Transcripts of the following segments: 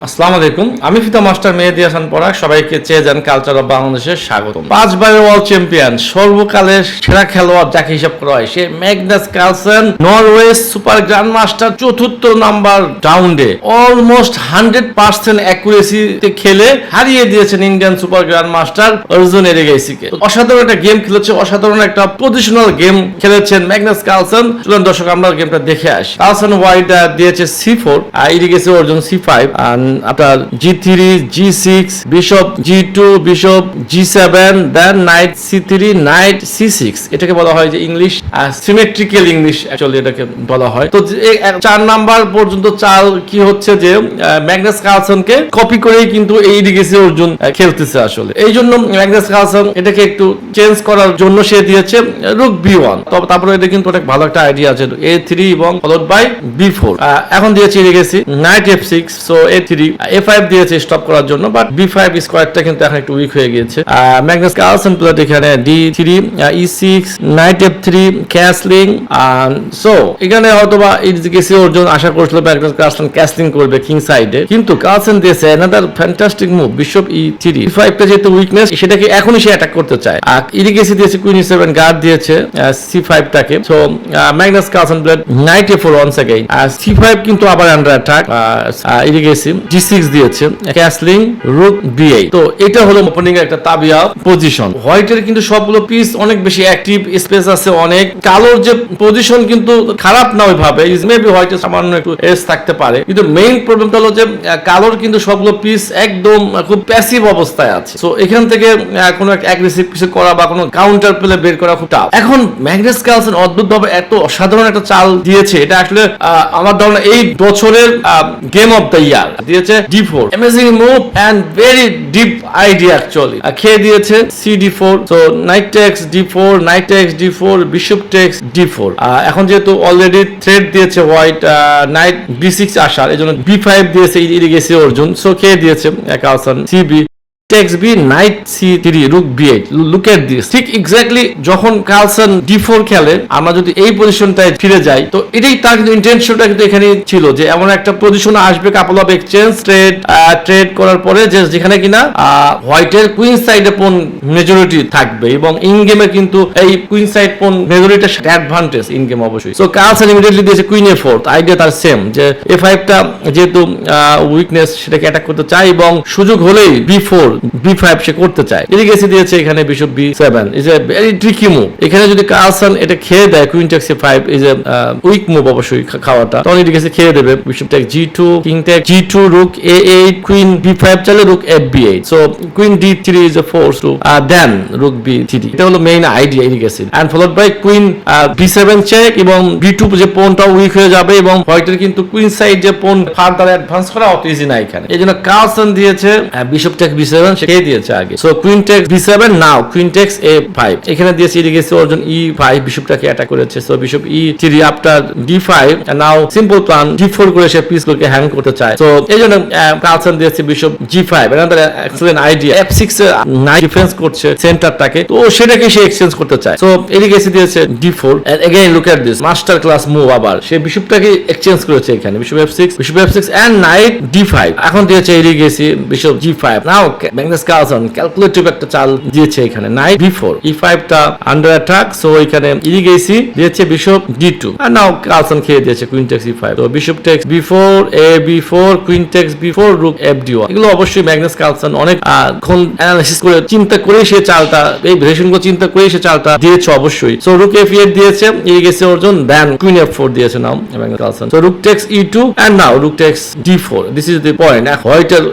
আসসালামু আলাইকুম, আমি ফিতা মাস্টার মেহেদী হাসান পরাগ। সবাইকে চেয়ে যান কালচার অফ বাংলাদেশের স্বাগতম। 5 বারের ওয়ার্ল্ড চ্যাম্পিয়ন, সর্বকালের সেরা খেলোয়াড় যাকে হিসাব করা হয়, সে Magnus Carlsen, Norway super grandmaster, চতুর্থ নাম্বার রাউন্ডে অলমোস্ট 100% অ্যাকুরেসিতে খেলে হারিয়ে দিয়েছেন Indian super grandmaster Arjun এরিগাইসিকে। অসাধারণ একটা গেম খেলেছে, অসাধারণ একটা পজিশনাল গেম খেলেছেন ম্যাগনাস কার্লসেন। চলুন দর্শক আমরা গেমটা দেখে আসি। কার্লসেন হোয়াইট দিয়েছে C4, এরিগাইসি অর্জুন C5, আপনার G3, G6, bishop G2, bishop G7, দেন নাইট C3, নাইট C6। এটাকে বলা হয় যে ইংলিশ সিমেট্রিক্যাল ইংলিশ, অ্যাকচুয়ালি এটাকে বলা হয়। তো 4 নাম্বার পর্যন্ত চাল কি হচ্ছে যে ম্যাগনাস কার্লসেনকে কপি করেই কিন্তু এই এরিগাইসি অর্জুন খেলতেছে আসলে। এই জন্য ম্যাগনাস কার্লসেন এটাকে একটু চেঞ্জ করার জন্য সে দিয়েছে রুক B1। তবে তারপরে এটা কিন্তু অনেক ভালো একটা আইডিয়া আছে, A3 এবং ফলোড বাই B4। এখন দিয়েছে Erigaisi night F6, so A3, A5 দিয়েছে স্টপ করার জন্য, বাট B5 স্কোয়ারটা কিন্তু এখন একটু উইক হয়ে গিয়েছে। ম্যাগনাস কার্লসেন প্লেট এখানে D3, E6, night F3, castling. So এখানে হয়তোবা এরিগাইসি অর্জুন আশা করছিল ম্যাগনাস কার্লসেন ক্যাসলিং করবে কিং সাইডে, কিন্তু কার্লসেন দিয়েছে another fantastic move, bishop E3। E5টা যেহেতু উইকনেস, সেটাকে এখনই সে অ্যাটাক করতে চায়। আর এরিগাইসি দিয়েছে কুইন E7, গার্ড দিয়েছে C5টাকে। So Magnus Carlsen played knight A4 once again. C5 কিন্তু আবার আন্ডার অ্যাটাক। এরিগাইসি G6 দিয়েছে, ক্যাসলিং, রুক B8। তো এটা হলো ওপেনিং এর একটা তাবিয়া পজিশন। হোয়াইটের কিন্তু সবগুলো পিস অনেক বেশি অ্যাক্টিভ, স্পেস আছে অনেক। কালোর যে পজিশন কিন্তু খারাপ না ওইভাবে, মেবি হোয়াইটের সামান্য একটু এজ থাকতে পারে, কিন্তু মেইন প্রবলেমটা হলো যে কালোর কিন্তু সবগুলো পিস একদম খুব প্যাসিভ অবস্থায় আছে। সো এখান থেকে কোনো একটা অ্যাগ্রেসিভ কিছু করা বা কোনো কাউন্টার প্লে বের করা খুব টাফ। এখন ম্যাগনাস কার্লসেন অদ্ভুতভাবে এত অসাধারণ একটা চাল দিয়েছে, এটা আসলে আমার ধারণা এই বছরের গেম অফ দ্য ইয়ার দিয়েছে D4। Amazing move and very deep idea actually. খেয়ে দিয়েছে CD4, so knight takes D4, knight takes D4, bishop takes D4। এখন যেহেতু অলরেডি থ্রেড দিয়েছে হোয়াইট নাইট B6 আসার, এই জন্য B5 দিয়েছে এরিগাইসি অর্জুন। সো খেয়ে দিয়েছে Carlsen CB, takes B, knight C3, rook B8। Look at this. ঠিক এক্স্যাক্টলি যখন কার্লসেন D4 খেলে, আমরা যদি এই পজিশনটায় ফিরে যাই, তো এটাই তার কিন্তু ইন্টেনশনটা কিন্তু এখানে ছিল যে এমন একটা পজিশন আসবে, কাপল অফ এক্সচেঞ্জ ট্রেড করার পরে, যেখানে কিনা হোয়াইটের কুইন সাইডে পোন মেজরিটি থাকবে, এবং ইন গেমে কিন্তু এই কুইন সাইড পোন মেজরিটি অ্যাডভান্টেজ ইন গেম অবশ্যই। সো কার্লসেন ইমিডিয়েটলি দিয়েছে কুইন A4। আইডিয়া তার সেম, যে A5টা যেহেতু উইকনেস, সেটাকে অ্যাটাক করতে চায় এবং সুযোগ হলেই B4, B5 সে করতে চায়। এরিগাইসি দিয়েছে এখানে bishop B7। Is a very tricky move. এখানে যদি কার্লসেন এটা খেয়ে দেয়, queen takes A5 is a weak move অবশ্যই খাওয়াটা, তখন এরিগাইসি খেয়ে দেবে। Bishop takes G2, king takes G2, rook A8, queen B5 চলে, rook FB8। So queen D3 is a force to then rook B3। এটা হলো main idea Erigaisi, and followed by queen B7 check, এবং B2 যে পোনটা week হয়ে যাবে, এবং হোয়াইটের কিন্তু কুইন সাইড যে পোন ফার্দার অ্যাডভান্স করা অত ইজি না এখানে। এই জন্য কার্লসেন দিয়েছে বিশপ টেক্স B7, সে দিয়েছে আগে। সো কুইন টেক্স B7, নাও কুইন টেক্স A5। এখানে দিয়েছে এরিগাইসি অর্জুন E5, বিশপটাকে অ্যাটাক করেছে। So bishop E3 after D5, নাও সিম্পল প্ল্যান D4 করে সে পিসগুলোকে হ্যাং করতে চায়। সো এই জন্য কার্লসেন দিয়েছে bishop G5, another excellent idea. F6 night defence করছে সেন্টারটাকে, তো সেটাকে সে এক্সচেঞ্জ করতে চায়। সো এরিগাইসি দিয়েছে D4, and again look at this master class move. আবার সে বিশপটাকে এক্সচেঞ্জ করেছে এখানে, bishop F6 and night D5। এখন দিয়েছে Erigaisi bishop G5। Now Magnus Carlsen calculative একটা চাল দিয়েছে এখানে, নাইট B4, E5টা আন্ডার অ্যাটাক। সো এখানে এরিগাইসি দিয়েছে বিশপ D2, আর নাও কার্লসেন খেয়ে দিয়েছে কুইন টেক্স E5। তো bishop text B4, A B4, queen text B4, রুক FD1। এগুলো অবশ্যই ম্যাগনাস কার্লসেন অনেক অ্যানালিসিস করে চিন্তা করে সে চালটা, এই ভেরিয়েশনগুলো চিন্তা করে সে চালটা দিয়েছে অবশ্যই। সো রুক F8 দিয়েছে এরিগাইসি অর্জুন, দেন কুইন F4 দিয়েছে now Magnus Carlsen. So rook takes E2, and now rook takes D4। This is the point. হোয়াইটের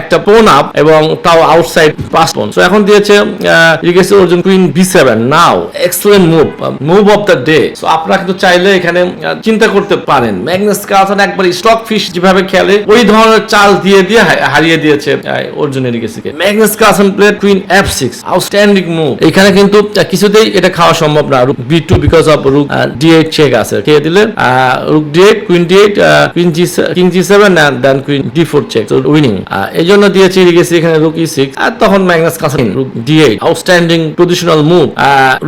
একটা পোন আপ, এবং তাও আউটসাইড পাস পোন। সো এখন দিয়েছে Erigaisi Arjun queen B7। Now excellent move of the day. So আপনারা কিন্তু চাইলে এখানে চিন্তা করতে পারেন, ম্যাগনাস কার্লসেন একবার স্টক ফিশ যেভাবে খেলে ওই ধরনের চাল দিয়ে হারিয়ে দিয়েছে অর্জুন এরিগাইসিকে। Magnus Carlsen played queen F6, outstanding move. এখানে কিন্তু কিছুতেই এটা খাওয়া সম্ভব না। Rook B2 because of rook D8 check আছে, খেয়ে দিলে rook D8, queen D8, queen G7, then queen D4 check, winning. এই জন্য দিয়েছে এরিগাইসি এখানে রুক e6 আর তখন Magnus Carlsen rook d8 outstanding positional move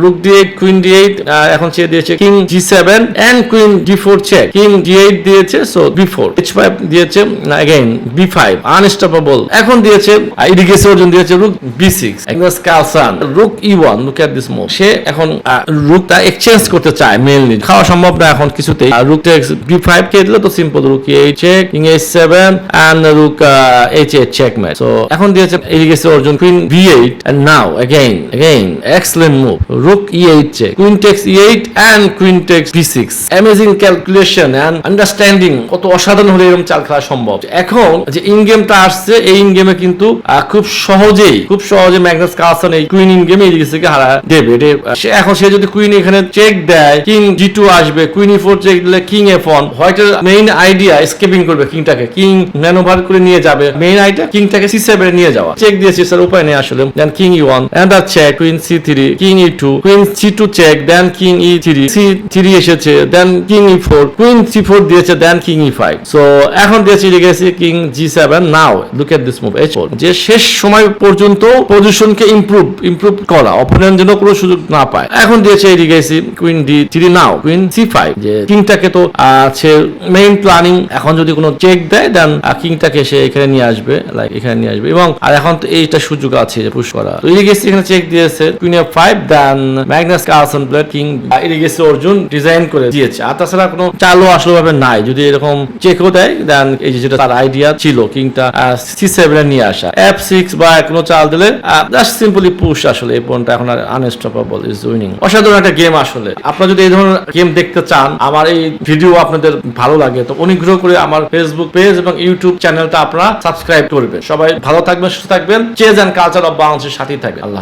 rook d8 queen d8 এখন সে দিয়েছে king g7 and queen d4 check king d8 দিয়েছে সো b4 h5 দিয়েছে अगेन b5 আনস্টপেবল এখন দিয়েছে ইডিগেসি অর্জুন দিয়েছে rook b6 Magnus Carlsen rook e1 look at this move সে এখন রুকটা এক্সচেঞ্জ করতে চায় মেইনলি খাওয়া সম্ভব না এখন কিছুতেই রুক টেক্স b5 কে দিলে তো simple rook e8 check king h7 and rook h8 checkmate so এখন দিয়েছে Erigaisi Arjun queen b8 and now again excellent move rook e8 check queen takes e8 and queen takes b6 amazing calculation and understanding কত অসাধারণ হলে এরকম চাল খেলা সম্ভব এখন যে ইন গেমটা আসছে এই ইন গেমে কিন্তু খুব সহজে ম্যাগনাস কার্লসেন এই কুইন ইন গেমে ইডিগেসিকে হারা দেবে এখন সে যদি কুইন এখানে চেক দেয় কিং g2 আসবে কুইন e4 চেক দিলে কিং f1 হোয়াইটের মেইন আইডিয়া এসকেপিং করবে কিংটাকে কিং ম্যানোভার করে নিয়ে যাবে মেইন আইডিয়া কিংটাকে c7 এ নিয়ে যাওয়া চেক দিয়েছে স্যার উপায় নেই আসলে then king e1 and the check queen c3 king e2 queen c2 check then king e3 c3 এসেছে দেন কিং e4 কুইন c4 দিয়েছে দেন কিং e5 সো এখন দিয়েছে Erigaisi king g7 now look at this move h4 যে শেষ সময় পর্যন্ত পজিশনকে improve করা opponent যেন কোনো সুযোগ না পায় এখন দিয়েছে ইডিগেসি কুইন d3 নাও কুইন c5 যে কিংটাকে তো আছে মেইন প্ল্যানিং এখন যদি কোনো চেক দেয় দেন কিংটাকে সে এখানে নিয়ে আসবে লাইক এখানে নিয়ে আসবে এবং আর এখন তো এইটা সুযোগ আছে যে পুশ করা তো ইডিগেসি এখানে চেক দিয়েছে queen f5 then Magnus Carlsen played king Erigaisi Arjun design করে দিয়েছে আর তাছাড়া কোনো চালও আসলে ভাবে নাই যদি এরকম চেকও দেয় দেন এই যেটা তার আইডিয়া ছিল কিংটা c7 এ নিয়ে আসা f6 বা কোনো চাল দিলে জাস্ট সিম্পলি পুশ আসলে এই পয়েন্টটা এখন আর আনস্টপেবল ইজ উইনিং অসাধারণ একটা গেম আসলে আপনারা যদি এই ধরনের গেম দেখতে চান আমার এই ভিডিও আপনাদের ভালো লাগে তো অনুগ্রহ করে আমার ফেসবুক পেজ এবং ইউটিউব চ্যানেলটা আপনারা সাবস্ক্রাইব করবেন সবাই ভালো থাকবেন সুস্থ থাকবেন চেজ এন্ড কালচার অফ বাংলাদেশের সাথেই থাকবেন আল্লাহ